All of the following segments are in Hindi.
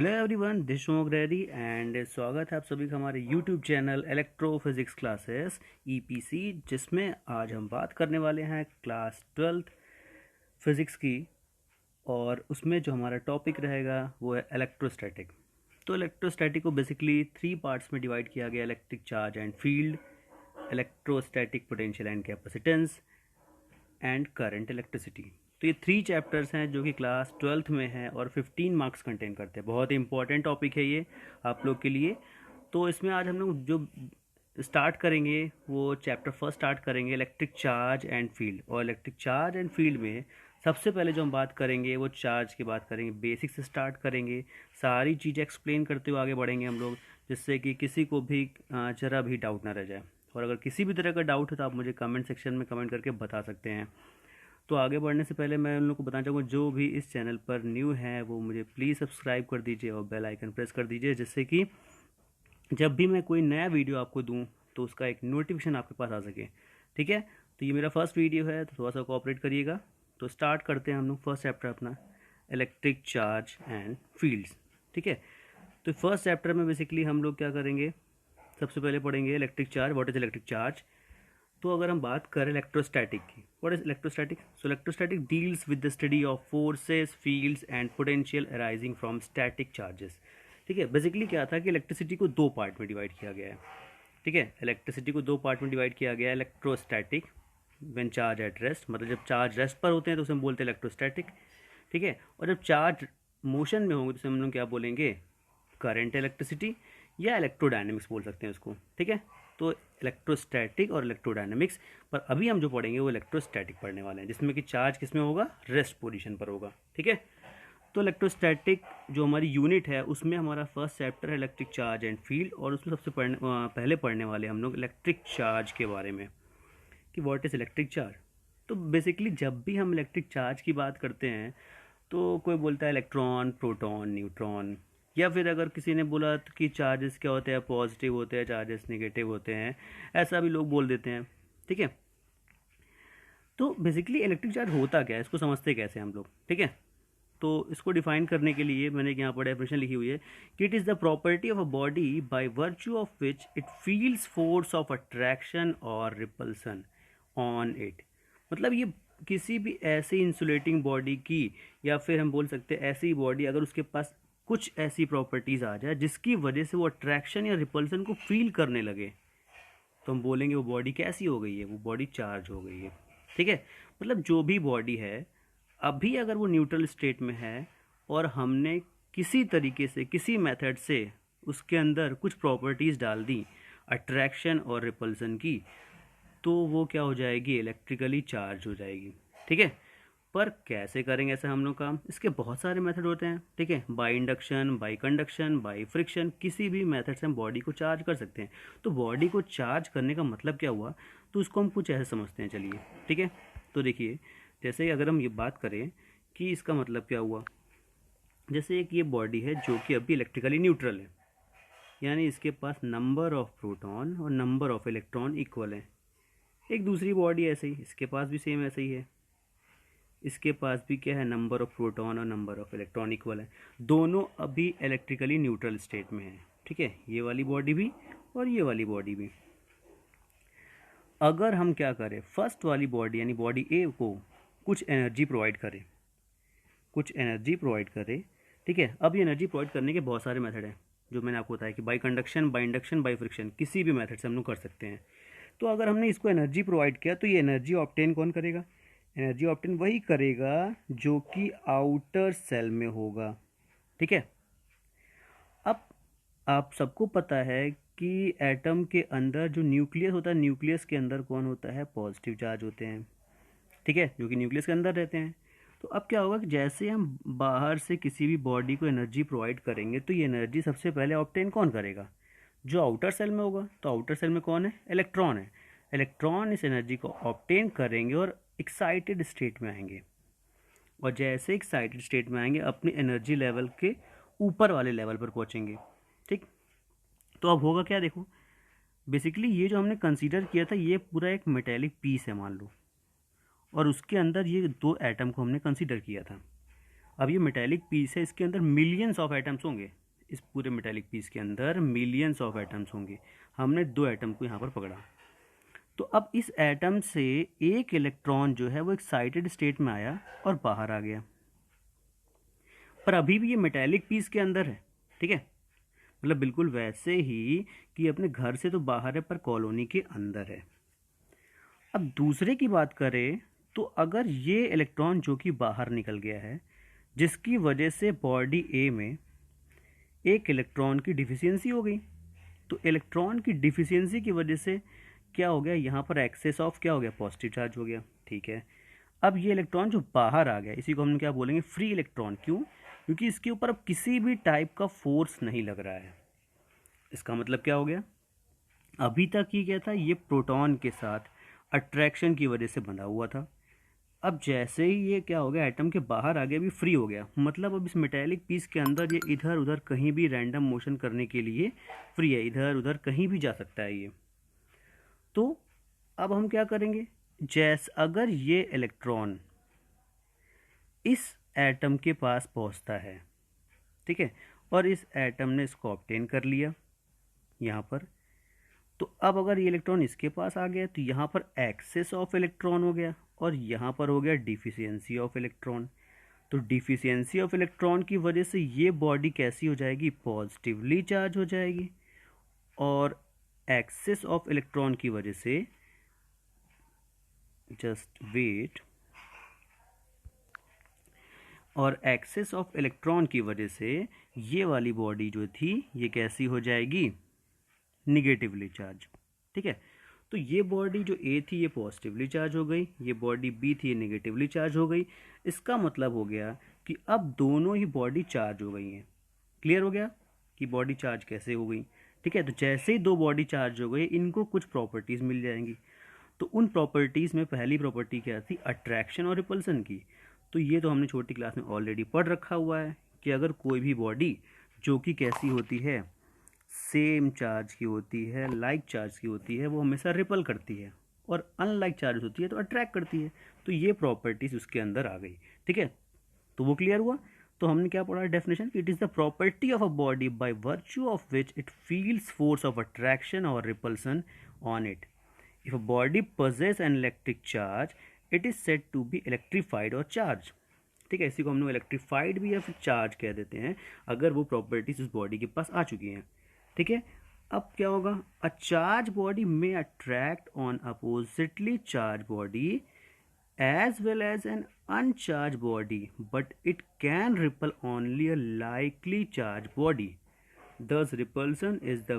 Hello everyone, this Shubh ready and स्वागत है आप सभी का हमारे YouTube channel electro physics classes EPC, जिसमें आज हम बात करने वाले हैं क्लास 12th फिजिक्स की। और उसमें जो हमारा टॉपिक रहेगा वो है इलेक्ट्रोस्टैटिक। तो इलेक्ट्रोस्टैटिक को बेसिकली 3 पार्ट्स में डिवाइड किया गया: electric charge and field, electrostatic potential and capacitance and current electricity. तो ये 3 चैप्टर्स हैं जो कि क्लास 12th में है और 15 मार्क्स कंटेन करते हैं। बहुत ही इंपॉर्टेंट टॉपिक है ये आप लोग के लिए। तो इसमें आज हम लोग जो स्टार्ट करेंगे वो चैप्टर फर्स्ट स्टार्ट करेंगे इलेक्ट्रिक चार्ज एंड फील्ड। और इलेक्ट्रिक चार्ज एंड फील्ड में सबसे पहले जो हम बात करेंगे वो चार्ज की बात करेंगे, बेसिक से स्टार्ट करेंगे, सारी चीज़ें एक्सप्लेन करते हुए आगे बढ़ेंगे हम लोग, जिससे कि किसी को भी ज़रा भी डाउट ना रह जाए। और अगर किसी भी तरह का डाउट है तो आप मुझे कमेंट सेक्शन में कमेंट करके बता सकते हैं। तो आगे बढ़ने से पहले मैं उन लोगों को बताना चाहूँगा, जो भी इस चैनल पर न्यू है वो मुझे प्लीज़ सब्सक्राइब कर दीजिए और बेल आइकन प्रेस कर दीजिए, जिससे कि जब भी मैं कोई नया वीडियो आपको दूं तो उसका एक नोटिफिकेशन आपके पास आ सके। ठीक है, तो ये मेरा फर्स्ट वीडियो है तो थोड़ा सा कोऑपरेट करिएगा। तो स्टार्ट करते हैं हम लोग फर्स्ट चैप्टर अपना, इलेक्ट्रिक चार्ज एंड फील्ड्स। ठीक है, तो फर्स्ट चैप्टर में बेसिकली हम लोग क्या करेंगे, सबसे पहले पढ़ेंगे electric charge, what is electric charge. तो अगर हम बात करें इलेक्ट्रोस्टैटिक की, what is electrostatic? So electrostatic deals with the study of forces, fields and potential arising from static charges. ठीक है, बेसिकली क्या था कि इलेक्ट्रिसिटी को 2 पार्ट में डिवाइड किया गया है। ठीक है, इलेक्ट्रिसिटी को 2 पार्ट में डिवाइड किया गया है। Electrostatic when charge at rest, मतलब जब चार्ज रेस्ट पर होते हैं तो उसे हम बोलते हैं इलेक्ट्रोस्टैटिक। ठीक है, और जब चार्ज मोशन में होंगे तो उसे हम लोग क्या बोलेंगे, करंट इलेक्ट्रिसिटी या इलेक्ट्रोडायनेमिक्स बोल सकते हैं उसको। ठीक है, तो इलेक्ट्रोस्टैटिक और इलेक्ट्रोडायनेमिक्स, पर अभी हम जो पढ़ेंगे वो इलेक्ट्रोस्टैटिक पढ़ने वाले हैं, जिसमें कि चार्ज किस में होगा, रेस्ट पोजीशन पर होगा। ठीक है, तो इलेक्ट्रोस्टैटिक जो हमारी यूनिट है उसमें हमारा फर्स्ट चैप्टर है इलेक्ट्रिक चार्ज एंड फील्ड, और उसमें सबसे पहले पढ़ने वाले हम लोग इलेक्ट्रिक चार्ज के बारे में कि व्हाट इज़ इलेक्ट्रिक चार्ज। तो बेसिकली जब भी हम इलेक्ट्रिक चार्ज की बात करते हैं तो कोई बोलता है इलेक्ट्रॉन, प्रोटॉन, न्यूट्रॉन, या फिर अगर किसी ने बोला कि चार्जेस क्या होते हैं, पॉजिटिव होते हैं, चार्जेस नेगेटिव होते हैं, ऐसा भी लोग बोल देते हैं। ठीक है, तो बेसिकली इलेक्ट्रिक चार्ज होता क्या है, इसको समझते कैसे हम लोग। ठीक है, तो इसको डिफाइन करने के लिए मैंने यहाँ पर डेफिनेशन लिखी हुई है कि it is the property of a body by virtue of which it feels force of attraction और रिपल्सन ऑन इट। मतलब ये किसी भी ऐसी इंसुलेटिंग बॉडी की, या फिर हम बोल सकते हैं ऐसी बॉडी अगर उसके पास कुछ ऐसी प्रॉपर्टीज़ आ जाए जिसकी वजह से वो अट्रैक्शन या रिपल्सन को फील करने लगे, तो हम बोलेंगे वो बॉडी कैसी हो गई है, वो बॉडी चार्ज हो गई है। ठीक है, मतलब जो भी बॉडी है अभी अगर वो न्यूट्रल स्टेट में है और हमने किसी तरीके से, किसी मेथड से उसके अंदर कुछ प्रॉपर्टीज़ डाल दी अट्रैक्शन और रिपल्सन की, तो वो क्या हो जाएगी, इलेक्ट्रिकली चार्ज हो जाएगी। ठीक है, पर कैसे करेंगे ऐसा हम लोग काम, इसके बहुत सारे मेथड होते हैं। ठीक है, by induction, bye conduction, by friction, किसी भी मेथड से हम बॉडी को चार्ज कर सकते हैं। तो बॉडी को चार्ज करने का मतलब क्या हुआ, तो उसको हम कुछ ऐसे समझते हैं, चलिए। ठीक है, तो देखिए, जैसे अगर हम ये बात करें कि इसका मतलब क्या हुआ, जैसे एक ये बॉडी है जो कि अभी इलेक्ट्रिकली न्यूट्रल है, यानी इसके पास नंबर ऑफ प्रोटॉन और नंबर ऑफ इलेक्ट्रॉन इक्वल है। एक दूसरी बॉडी ऐसे ही, इसके पास भी सेम ऐसे ही है, इसके पास भी क्या है, नंबर ऑफ प्रोटॉन और नंबर ऑफ इलेक्ट्रॉन इक्वल है। दोनों अभी इलेक्ट्रिकली न्यूट्रल स्टेट में है। ठीक है, ये वाली बॉडी भी और ये वाली बॉडी भी। अगर हम क्या करें, फर्स्ट वाली बॉडी यानी बॉडी ए को कुछ एनर्जी प्रोवाइड करें, कुछ एनर्जी प्रोवाइड करें। ठीक है, अब ये एनर्जी प्रोवाइड करने के बहुत सारे मेथड हैं जो मैंने आपको बताया कि by conduction, by induction, by friction, किसी भी मेथड से हम लोग कर सकते हैं। तो अगर हमने इसको एनर्जी प्रोवाइड किया तो ये एनर्जी ऑब्टेन कौन करेगा, एनर्जी ऑब्टेन वही करेगा जो कि आउटर सेल में होगा। ठीक है, अब आप सबको पता है कि एटम के अंदर जो न्यूक्लियस होता है, न्यूक्लियस के अंदर कौन होता है, पॉजिटिव चार्ज होते हैं। ठीक है, जो कि न्यूक्लियस के अंदर रहते हैं। तो अब क्या होगा कि जैसे हम बाहर से किसी भी बॉडी को एनर्जी प्रोवाइड करेंगे तो ये एनर्जी सबसे पहले ऑब्टेन कौन करेगा, जो आउटर सेल में होगा। तो आउटर सेल में कौन है, इलेक्ट्रॉन है। इलेक्ट्रॉन इस एनर्जी को ऑब्टेन करेंगे और एक्साइटेड स्टेट में आएंगे, और जैसे एक्साइटेड स्टेट में आएंगे अपनी एनर्जी लेवल के ऊपर वाले लेवल पर पहुंचेंगे। ठीक, तो अब होगा क्या, देखो, बेसिकली ये जो हमने कंसीडर किया था ये पूरा एक मेटेलिक पीस है मान लो, और उसके अंदर ये 2 एटम को हमने कंसीडर किया था। अब ये मेटेलिक पीस है, इसके अंदर मिलियंस ऑफ एटम्स होंगे, इस पूरे मेटेलिक पीस के अंदर मिलियंस ऑफ एटम्स होंगे। हमने 2 एटम को यहाँ पर पकड़ा, तो अब इस एटम से एक इलेक्ट्रॉन जो है वो एक्साइटेड स्टेट में आया और बाहर आ गया, पर अभी भी ये मेटेलिक पीस के अंदर है, ठीक है, मतलब बिल्कुल वैसे ही कि अपने घर से तो बाहर है पर कॉलोनी के अंदर है। अब दूसरे की बात करें तो अगर ये इलेक्ट्रॉन जो कि बाहर निकल गया है, जिसकी वजह से बॉडी ए में एक इलेक्ट्रॉन की डिफिशियंसी हो गई, तो इलेक्ट्रॉन की डिफिशियंसी की वजह से क्या हो गया, यहाँ पर एक्सेस ऑफ क्या हो गया, पॉजिटिव चार्ज हो गया, ठीक है। अब ये इलेक्ट्रॉन जो बाहर आ गया, इसी को हम क्या बोलेंगे, फ्री इलेक्ट्रॉन। क्यों? क्योंकि इसके ऊपर अब किसी भी टाइप का फोर्स नहीं लग रहा है। इसका मतलब क्या हो गया, अभी तक ये क्या था, ये प्रोटॉन के साथ अट्रैक्शन की वजह से बंधा हुआ था। अब जैसे ही ये क्या हो गया, एटम के बाहर आ गया, अभी फ्री हो गया, मतलब अब इस मेटेलिक पीस के अंदर ये इधर उधर कहीं भी रैंडम मोशन करने के लिए फ्री है, इधर उधर कहीं भी जा सकता है ये। तो अब हम क्या करेंगे, जैसे अगर ये इलेक्ट्रॉन इस एटम के पास पहुंचता है, ठीक है, और इस एटम ने इसको ऑब्टेन कर लिया यहाँ पर, तो अब अगर ये इलेक्ट्रॉन इसके पास आ गया तो यहाँ पर एक्सेस ऑफ इलेक्ट्रॉन हो गया और यहाँ पर हो गया डिफिशियंसी ऑफ इलेक्ट्रॉन। तो डिफिशियंसी ऑफ इलेक्ट्रॉन की वजह से ये बॉडी कैसी हो जाएगी, पॉजिटिवली चार्ज हो जाएगी, और एक्सेस ऑफ इलेक्ट्रॉन की वजह से, जस्ट वेट, और एक्सेस ऑफ इलेक्ट्रॉन की वजह से ये वाली बॉडी जो थी ये कैसी हो जाएगी, निगेटिवली चार्ज, ठीक है। तो ये बॉडी जो ए थी ये पॉजिटिवली चार्ज हो गई, ये बॉडी बी थी ये निगेटिवली चार्ज हो गई। इसका मतलब हो गया कि अब दोनों ही बॉडी चार्ज हो गई हैं। क्लियर हो गया कि बॉडी चार्ज कैसे हो गई, ठीक है। तो जैसे ही 2 बॉडी चार्ज हो गई, इनको कुछ प्रॉपर्टीज़ मिल जाएंगी। तो उन प्रॉपर्टीज़ में पहली प्रॉपर्टी क्या थी, अट्रैक्शन और रिपल्सन की। तो ये तो हमने छोटी क्लास में ऑलरेडी पढ़ रखा हुआ है कि अगर कोई भी बॉडी जो कि कैसी होती है, सेम चार्ज की होती है, लाइक चार्ज की होती है, वो हमेशा रिपल करती है, और अनलाइक चार्ज होती है तो अट्रैक्ट करती है। तो ये प्रॉपर्टीज उसके अंदर आ गई, ठीक है। तो वो क्लियर हुआ। तो हमने क्या पढ़ा definition, it is the property of a body by virtue of which it feels force of attraction और repulsion on it. If a body possess an electric charge it is said to be electrified और चार्ज, ठीक है। इसी को हम लोग इलेक्ट्रीफाइड भी या फिर चार्ज कह देते हैं अगर वो प्रॉपर्टीज उस बॉडी के पास आ चुकी हैं, ठीक है। अब क्या होगा, अ चार्ज बॉडी में attract on oppositely charge body as well as an uncharged body, but it can repel only a likely charged body. Thus repulsion is the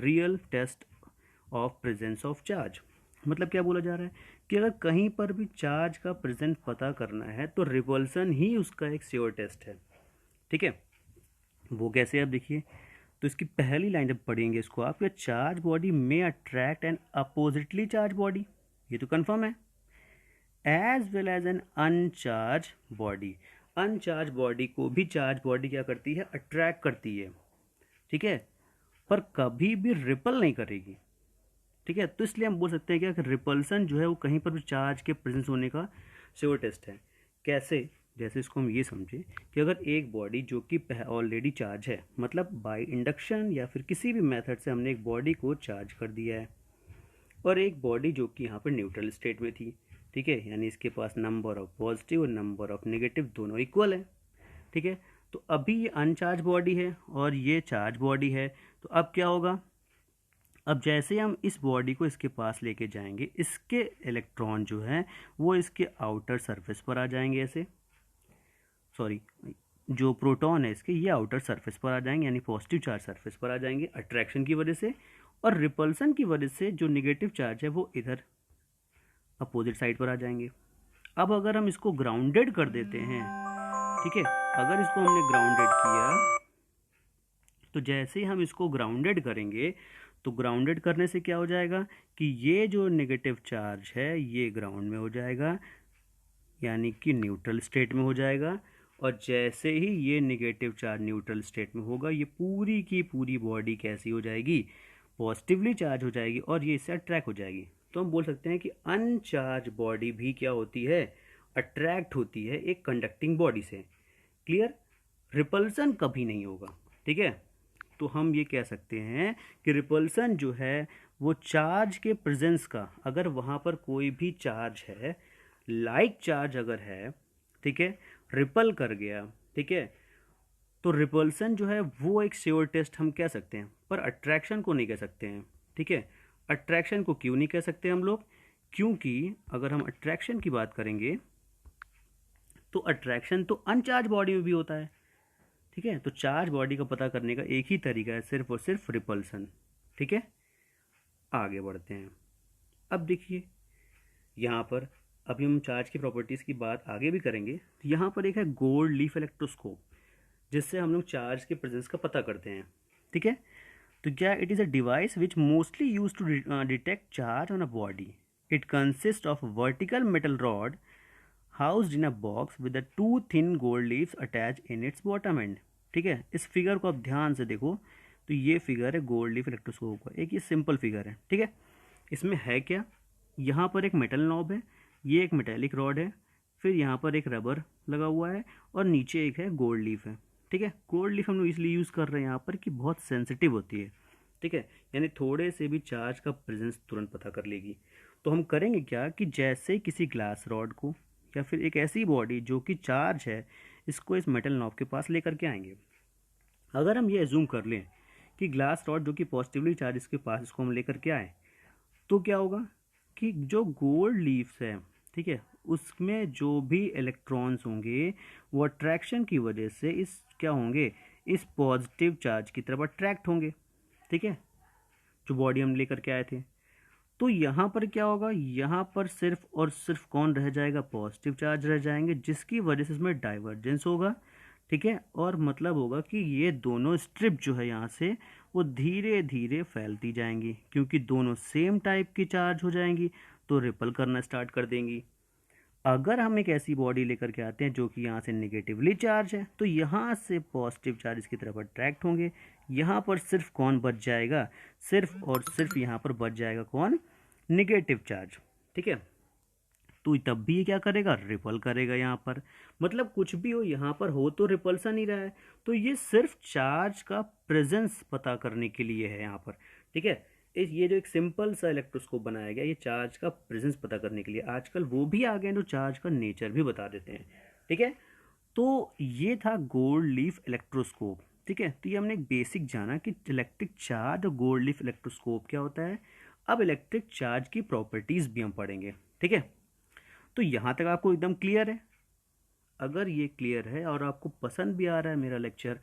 real test of presence of charge. मतलब क्या बोला जा रहा है कि अगर कहीं पर भी चार्ज का प्रेजेंट पता करना है तो रिपल्सन ही उसका एक श्योर टेस्ट है, ठीक है। वो कैसे, आप देखिए, तो इसकी पहली लाइन जब पढ़ेंगे इसको आप, चार्ज बॉडी में attract an oppositely charge body, ये तो कंफर्म है, as well as an uncharge body. Uncharge body को भी चार्ज बॉडी क्या करती है, अट्रैक्ट करती है, ठीक है, पर कभी भी रिपल नहीं करेगी, ठीक है। तो इसलिए हम बोल सकते हैं क्या कि रिपल्सन जो है वो कहीं पर भी चार्ज के प्रेजेंस होने का श्योर टेस्ट है। कैसे, जैसे इसको हम ये समझे कि अगर एक बॉडी जो कि ऑलरेडी चार्ज है, मतलब बाय इंडक्शन या फिर किसी भी मेथड से हमने एक बॉडी को चार्ज कर दिया है, और एक बॉडी जो कि यहाँ पर न्यूट्रल स्टेट में थी, ठीक है, यानी इसके पास नंबर ऑफ पॉजिटिव और नंबर ऑफ नेगेटिव दोनों इक्वल है, ठीक है। तो अभी ये अनचार्ज बॉडी है और ये चार्ज बॉडी है, तो अब क्या होगा, अब जैसे हम इस बॉडी को इसके पास लेके जाएंगे, इसके इलेक्ट्रॉन जो है वो इसके आउटर सरफेस पर आ जाएंगे, ऐसे, सॉरी, जो प्रोटॉन है इसके ये आउटर सरफेस पर आ जाएंगे, यानी पॉजिटिव चार्ज सरफेस पर आ जाएंगे अट्रैक्शन की वजह से, और रिपल्सन की वजह से जो निगेटिव चार्ज है वो इधर अपोजिट साइड पर आ जाएंगे। अब अगर हम इसको ग्राउंडेड कर देते हैं, ठीक है, अगर इसको हमने ग्राउंडेड किया तो जैसे ही हम इसको ग्राउंडेड करेंगे तो ग्राउंडेड करने से क्या हो जाएगा कि ये जो नेगेटिव चार्ज है ये ग्राउंड में हो जाएगा, यानी कि न्यूट्रल स्टेट में हो जाएगा, और जैसे ही ये नेगेटिव चार्ज न्यूट्रल स्टेट में होगा ये पूरी की पूरी बॉडी कैसी हो जाएगी, पॉजिटिवली चार्ज हो जाएगी और ये इससे अट्रैक्ट हो जाएगी। तो हम बोल सकते हैं कि अनचार्ज बॉडी भी क्या होती है, अट्रैक्ट होती है एक कंडक्टिंग बॉडी से, क्लियर? रिपल्सन कभी नहीं होगा, ठीक है। तो हम ये कह सकते हैं कि रिपल्सन जो है वो चार्ज के प्रेजेंस का, अगर वहाँ पर कोई भी चार्ज है, लाइक चार्ज अगर है, ठीक है, रिपल कर गया, ठीक है, तो रिपल्सन जो है वो एक श्योर टेस्ट हम कह सकते हैं, पर अट्रैक्शन को नहीं कह सकते हैं, ठीक है। अट्रैक्शन को क्यों नहीं कह सकते हम लोग? क्योंकि अगर हम अट्रैक्शन की बात करेंगे तो अट्रैक्शन तो अनचार्ज बॉडी में भी होता है, ठीक है। तो चार्ज बॉडी का पता करने का एक ही तरीका है, सिर्फ और सिर्फ रिपल्सन, ठीक है। आगे बढ़ते हैं। अब देखिए यहाँ पर, अभी हम चार्ज की प्रॉपर्टीज़ की बात आगे भी करेंगे। तो यहाँ पर एक है गोल्ड लीफ इलेक्ट्रोस्कोप, जिससे हम लोग चार्ज के प्रेजेंस का पता करते हैं, ठीक है। तो क्या it is a device which mostly use to detect charge on a body. It consist of vertical metal rod housed in a box with the two thin gold leaves attach in its bottom end, ठीक है। इस फिगर को आप ध्यान से देखो, तो ये फिगर है गोल्ड लीफ इलेक्ट्रोस्कोप का, एक ये सिंपल फिगर है, ठीक है। इसमें है क्या, यहाँ पर एक मेटल नॉब है, ये एक मेटेलिक रॉड है, फिर यहाँ पर एक रबर लगा हुआ है और नीचे एक है गोल्ड लीफ है, ठीक है। गोल्ड लीफ हम लोग इसलिए यूज़ कर रहे हैं यहाँ पर कि बहुत सेंसिटिव होती है, ठीक है, यानी थोड़े से भी चार्ज का प्रेजेंस तुरंत पता कर लेगी। तो हम करेंगे क्या कि जैसे किसी ग्लास रॉड को या फिर एक ऐसी बॉडी जो कि चार्ज है, इसको इस मेटल नॉब के पास लेकर के आएंगे। अगर हम ये एज्यूम कर लें कि ग्लास रॉड जो कि पॉजिटिवली चार्ज इसके पास, इसको हम लेकर के आए, तो क्या होगा कि जो गोल्ड लीव्स है, ठीक है, उसमें जो भी इलेक्ट्रॉन्स होंगे वो अट्रैक्शन की वजह से इस क्या होंगे, इस पॉजिटिव चार्ज की तरफ अट्रैक्ट होंगे, ठीक है, जो बॉडी हम लेकर के आए थे। तो यहाँ पर क्या होगा, यहाँ पर सिर्फ और सिर्फ कौन रह जाएगा, पॉजिटिव चार्ज रह जाएंगे, जिसकी वजह से इसमें डाइवर्जेंस होगा, ठीक है। और मतलब होगा कि ये दोनों स्ट्रिप जो है यहाँ से वो धीरे धीरे फैलती जाएंगी, क्योंकि दोनों सेम टाइप की चार्ज हो जाएंगी तो रिपल करना स्टार्ट कर देंगी। अगर हम एक ऐसी बॉडी लेकर के आते हैं जो कि यहाँ से नेगेटिवली चार्ज है, तो यहाँ से पॉजिटिव चार्ज की तरफ अट्रैक्ट होंगे। यहाँ पर सिर्फ कौन बच जाएगा, सिर्फ और सिर्फ यहाँ पर बच जाएगा कौन, नेगेटिव चार्ज, ठीक है। तो तब भी ये क्या करेगा, रिपल करेगा यहाँ पर। मतलब कुछ भी हो, यहाँ पर हो तो रिपल्सन ही रहा है। तो ये सिर्फ चार्ज का प्रेजेंस पता करने के लिए है यहाँ पर, ठीक है। ये जो एक सिंपल सा इलेक्ट्रोस्कोप बनाया गया, ये चार्ज का प्रेजेंस पता करने के लिए। आजकल वो भी आ गए हैं जो चार्ज का नेचर भी बता देते हैं, ठीक है। तो ये था गोल्ड लीफ इलेक्ट्रोस्कोप, ठीक है। तो ये हमने एक बेसिक जाना कि इलेक्ट्रिक चार्ज और गोल्ड लीफ इलेक्ट्रोस्कोप क्या होता है। अब इलेक्ट्रिक चार्ज की प्रॉपर्टीज़ भी हम पढ़ेंगे, ठीक है। तो यहाँ तक आपको एकदम क्लियर है? अगर ये क्लियर है और आपको पसंद भी आ रहा है मेरा लेक्चर,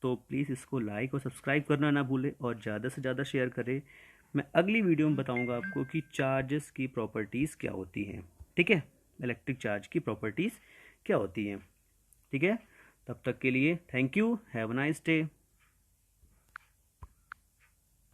तो प्लीज़ इसको लाइक और सब्सक्राइब करना ना भूलें और ज़्यादा से ज़्यादा शेयर करें। मैं अगली वीडियो में बताऊंगा आपको कि चार्जेस की प्रॉपर्टीज़ क्या होती हैं, ठीक है, इलेक्ट्रिक चार्ज की प्रॉपर्टीज़ क्या होती हैं, ठीक है। तब तक के लिए thank you, have a nice day.